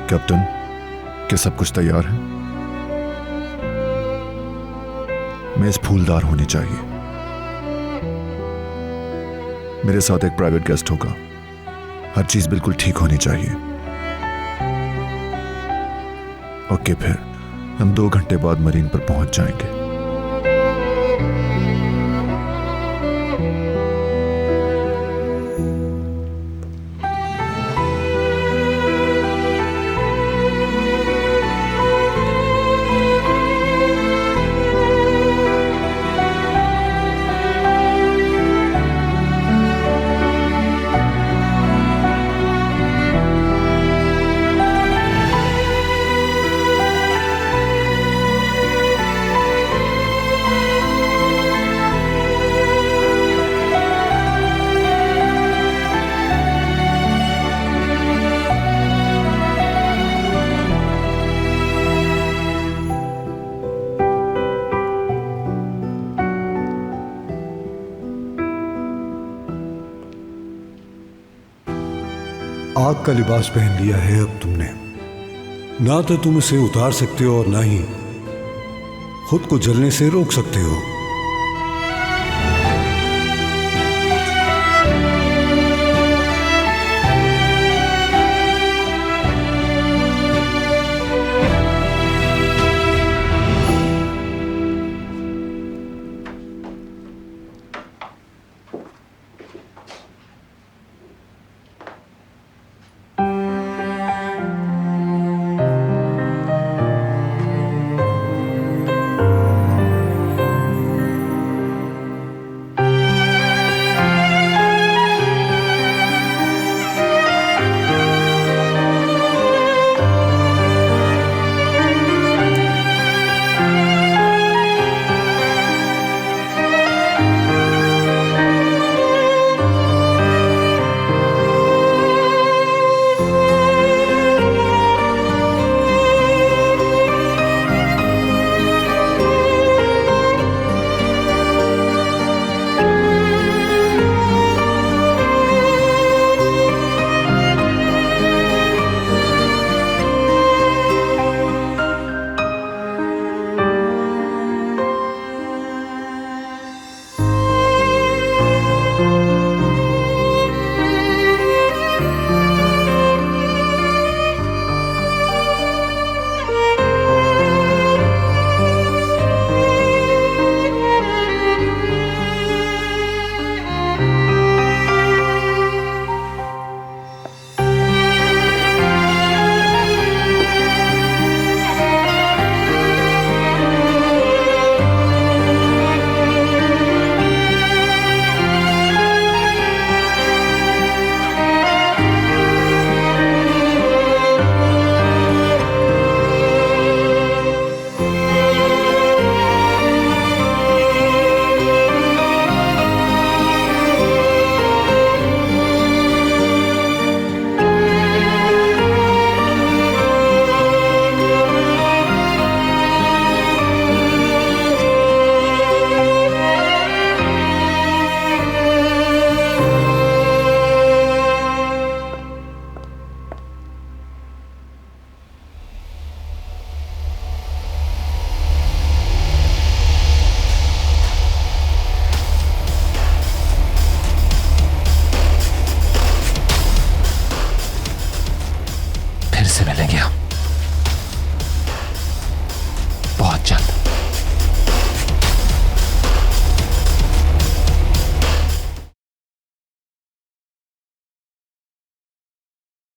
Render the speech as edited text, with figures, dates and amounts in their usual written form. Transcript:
Captain, क्या सब कुछ तैयार है? मेज फूलदार होनी चाहिए। मेरे साथ एक प्राइवेट गेस्ट होगा। हर चीज बिल्कुल ठीक होनी चाहिए। ओके, फिर हम 2 घंटे बाद मरीन पर पहुंच जाएंगे। आग का लिबास पहन लिया है अब तुमने। ना तो तुम इसे उतार सकते हो और ना ही खुद को जलने से रोक सकते हो।